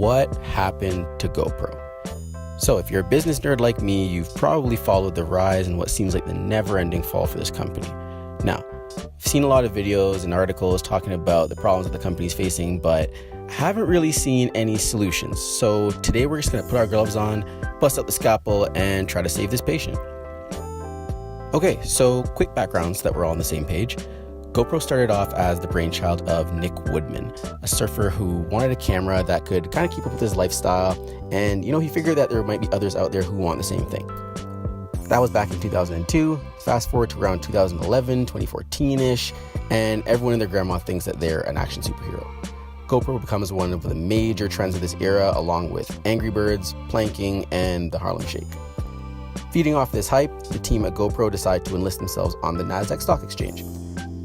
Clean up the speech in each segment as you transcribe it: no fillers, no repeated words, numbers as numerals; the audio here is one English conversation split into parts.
what happened to GoPro? So if you're a business nerd like me, you've probably followed the rise and what seems like the never-ending fall for this company. Now, I've seen a lot of videos and articles talking about the problems that the company's facing, but I haven't really seen any solutions. So today we're just going to put our gloves on, bust out the scalpel, and try to save this patient. Okay, so quick background so that we're all on the same page. GoPro started off as the brainchild of Nick Woodman, a surfer who wanted a camera that could kind of keep up with his lifestyle, and he figured that there might be others out there who want the same thing. That was back in 2002. Fast forward to around 2011, 2014-ish, and everyone and their grandma thinks that they're an action superhero. GoPro becomes one of the major trends of this era, along with Angry Birds, planking, and the Harlem Shake. Feeding off this hype, the team at GoPro decided to enlist themselves on the Nasdaq Stock Exchange.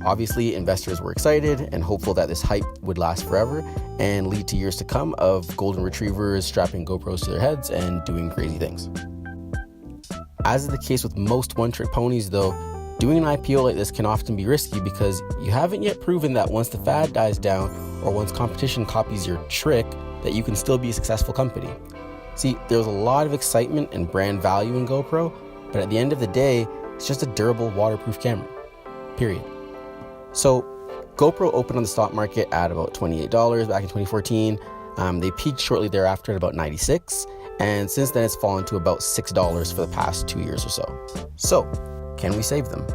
Obviously, investors were excited and hopeful that this hype would last forever and lead to years to come of golden retrievers strapping GoPros to their heads and doing crazy things. As is the case with most one-trick ponies though, doing an IPO like this can often be risky because you haven't yet proven that once the fad dies down or once competition copies your trick, that you can still be a successful company. See, there's a lot of excitement and brand value in GoPro, but at the end of the day, it's just a durable waterproof camera, period. So GoPro opened on the stock market at about $28 back in 2014. They peaked shortly thereafter at about $96, and since then it's fallen to about $6 for the past 2 years or so. So, can we save them?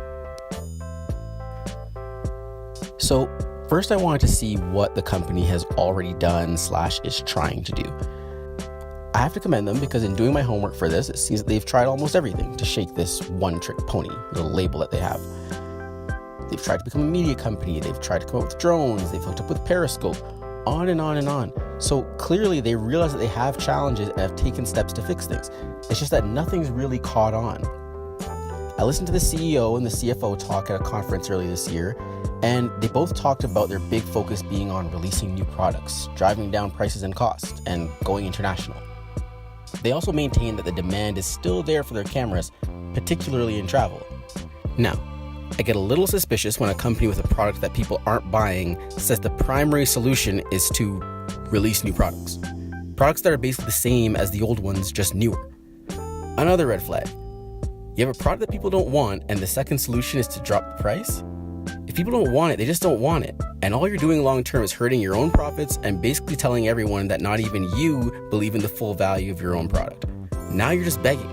So, first I wanted to see what the company has already done / is trying to do. I have to commend them because in doing my homework for this, it seems that they've tried almost everything to shake this one-trick pony, the label that they have. They've tried to become a media company, they've tried to come up with drones, they've hooked up with Periscope, on and on and on. So clearly they realize that they have challenges and have taken steps to fix things. It's just that nothing's really caught on. I listened to the CEO and the CFO talk at a conference earlier this year, and they both talked about their big focus being on releasing new products, driving down prices and costs, and going international. They also maintain that the demand is still there for their cameras, particularly in travel. Now, I get a little suspicious when a company with a product that people aren't buying says the primary solution is to release new products. Products that are basically the same as the old ones, just newer. Another red flag. You have a product that people don't want, and the second solution is to drop the price? If people don't want it, they just don't want it. And all you're doing long term is hurting your own profits and basically telling everyone that not even you believe in the full value of your own product. Now you're just begging.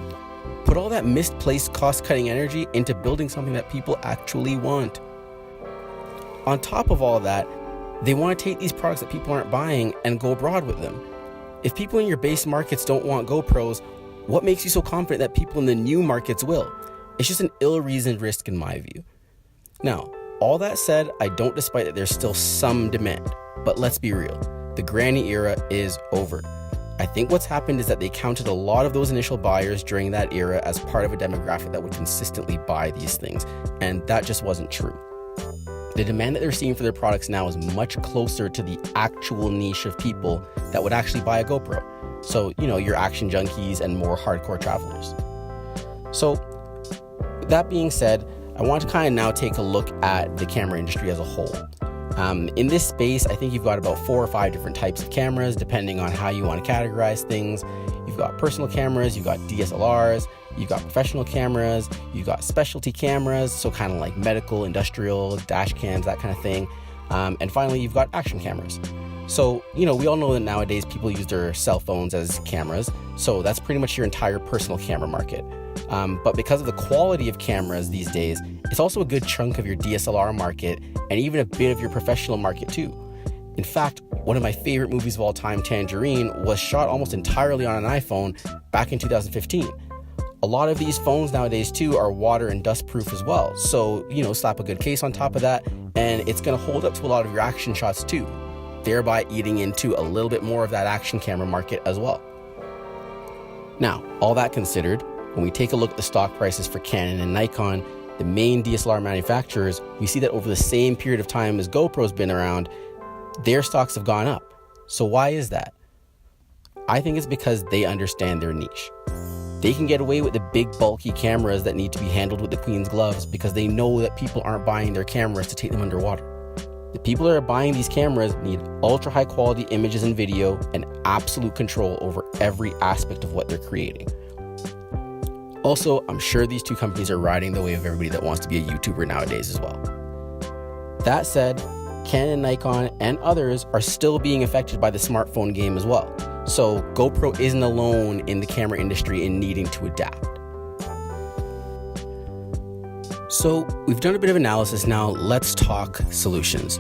Put all that misplaced cost-cutting energy into building something that people actually want. On top of all that, they want to take these products that people aren't buying and go abroad with them. If people in your base markets don't want GoPros, what makes you so confident that people in the new markets will? It's just an ill-reasoned risk in my view. Now, all that said, I don't despite that there's still some demand, but let's be real, the granny era is over. I think what's happened is that they counted a lot of those initial buyers during that era as part of a demographic that would consistently buy these things, and that just wasn't true. The demand that they're seeing for their products now is much closer to the actual niche of people that would actually buy a GoPro. So, your action junkies and more hardcore travelers. So, that being said, I want to kind of now take a look at the camera industry as a whole. In this space, I think you've got about 4 or 5 different types of cameras, depending on how you want to categorize things. You've got personal cameras, you've got DSLRs, you've got professional cameras, you've got specialty cameras, so kind of like medical, industrial, dash cams, that kind of thing. And finally, you've got action cameras. So, we all know that nowadays people use their cell phones as cameras, so that's pretty much your entire personal camera market. But because of the quality of cameras these days, it's also a good chunk of your DSLR market and even a bit of your professional market too. In fact, one of my favorite movies of all time, Tangerine, was shot almost entirely on an iPhone back in 2015. A lot of these phones nowadays too are water and dust proof as well. So, slap a good case on top of that and it's going to hold up to a lot of your action shots too, thereby eating into a little bit more of that action camera market as well. Now, all that considered, when we take a look at the stock prices for Canon and Nikon, the main DSLR manufacturers, we see that over the same period of time as GoPro's been around, their stocks have gone up. So why is that? I think it's because they understand their niche. They can get away with the big bulky cameras that need to be handled with the Queen's gloves because they know that people aren't buying their cameras to take them underwater. The people that are buying these cameras need ultra high quality images and video and absolute control over every aspect of what they're creating. Also, I'm sure these two companies are riding the wave of everybody that wants to be a YouTuber nowadays as well. That said, Canon, Nikon, and others are still being affected by the smartphone game as well. So GoPro isn't alone in the camera industry in needing to adapt. So we've done a bit of analysis now, let's talk solutions.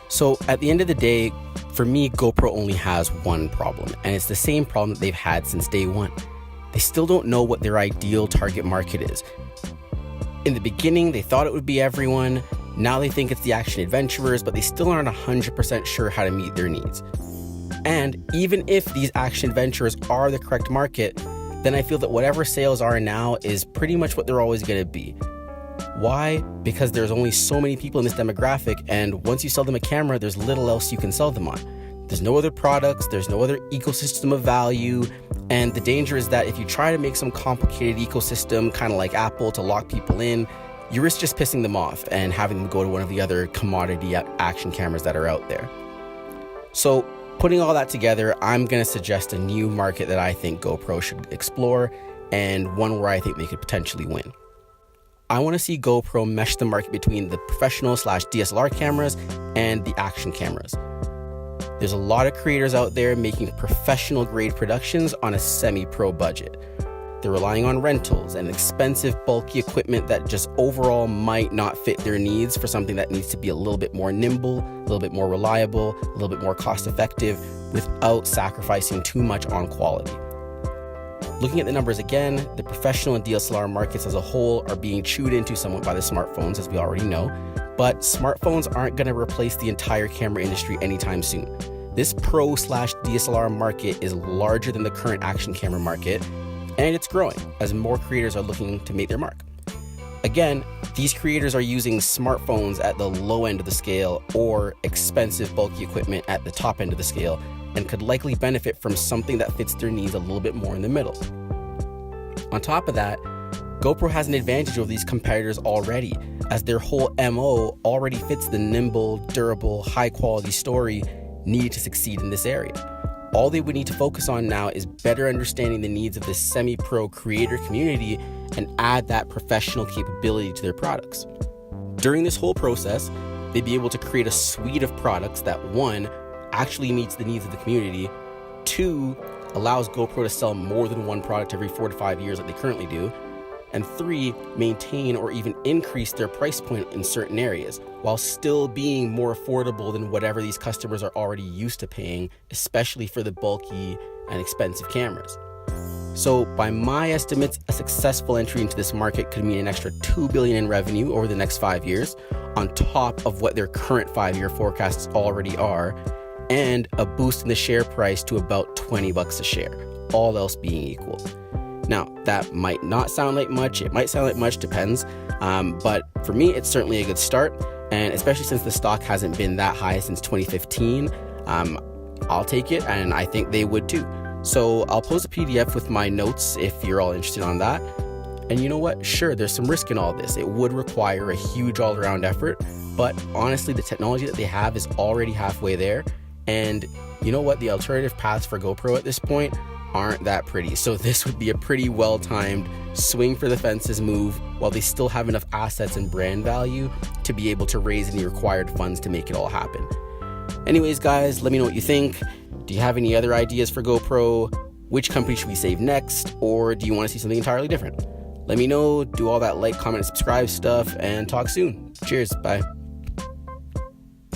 So at the end of the day, for me, GoPro only has one problem, and it's the same problem that they've had since day one. They still don't know what their ideal target market is. In the beginning, they thought it would be everyone. Now they think it's the action adventurers, but they still aren't 100% sure how to meet their needs. And even if these action adventurers are the correct market, then I feel that whatever sales are now is pretty much what they're always going to be. Why? Because there's only so many people in this demographic, and once you sell them a camera, there's little else you can sell them on. There's no other products, there's no other ecosystem of value, and the danger is that if you try to make some complicated ecosystem, kind of like Apple, to lock people in, you risk just pissing them off and having them go to one of the other commodity action cameras that are out there. So putting all that together, I'm going to suggest a new market that I think GoPro should explore, and one where I think they could potentially win. I want to see GoPro mesh the market between the professional/DSLR cameras and the action cameras. There's a lot of creators out there making professional grade productions on a semi-pro budget. They're relying on rentals and expensive bulky equipment that just overall might not fit their needs for something that needs to be a little bit more nimble, a little bit more reliable, a little bit more cost effective without sacrificing too much on quality. Looking at the numbers again, the professional and DSLR markets as a whole are being chewed into somewhat by the smartphones, as we already know, but smartphones aren't going to replace the entire camera industry anytime soon. This pro/DSLR market is larger than the current action camera market, and it's growing as more creators are looking to make their mark. Again, these creators are using smartphones at the low end of the scale or expensive bulky equipment at the top end of the scale, and could likely benefit from something that fits their needs a little bit more in the middle. On top of that, GoPro has an advantage over these competitors already, as their whole MO already fits the nimble, durable, high-quality story needed to succeed in this area. All they would need to focus on now is better understanding the needs of this semi-pro creator community and add that professional capability to their products. During this whole process, they'd be able to create a suite of products that, one, actually meets the needs of the community, two, allows GoPro to sell more than one product every 4 to 5 years like they currently do, and three, maintain or even increase their price point in certain areas while still being more affordable than whatever these customers are already used to paying, especially for the bulky and expensive cameras. So by my estimates, a successful entry into this market could mean an extra $2 billion in revenue over the next 5 years, on top of what their current 5-year forecasts already are, and a boost in the share price to about $20 a share, all else being equal. Now, that might not sound like much, it might sound like much, depends, but for me, it's certainly a good start, and especially since the stock hasn't been that high since 2015, I'll take it, and I think they would too. So I'll post a PDF with my notes if you're all interested on that. And you know what? Sure, there's some risk in all this. It would require a huge all-around effort, but honestly, the technology that they have is already halfway there. And you know what? The alternative paths for GoPro at this point aren't that pretty. So this would be a pretty well-timed swing for the fences move while they still have enough assets and brand value to be able to raise any required funds to make it all happen. Anyways, guys, let me know what you think. Do you have any other ideas for GoPro? Which company should we save next? Or do you want to see something entirely different? Let me know, do all that like, comment, and subscribe stuff, and talk soon. Cheers, bye.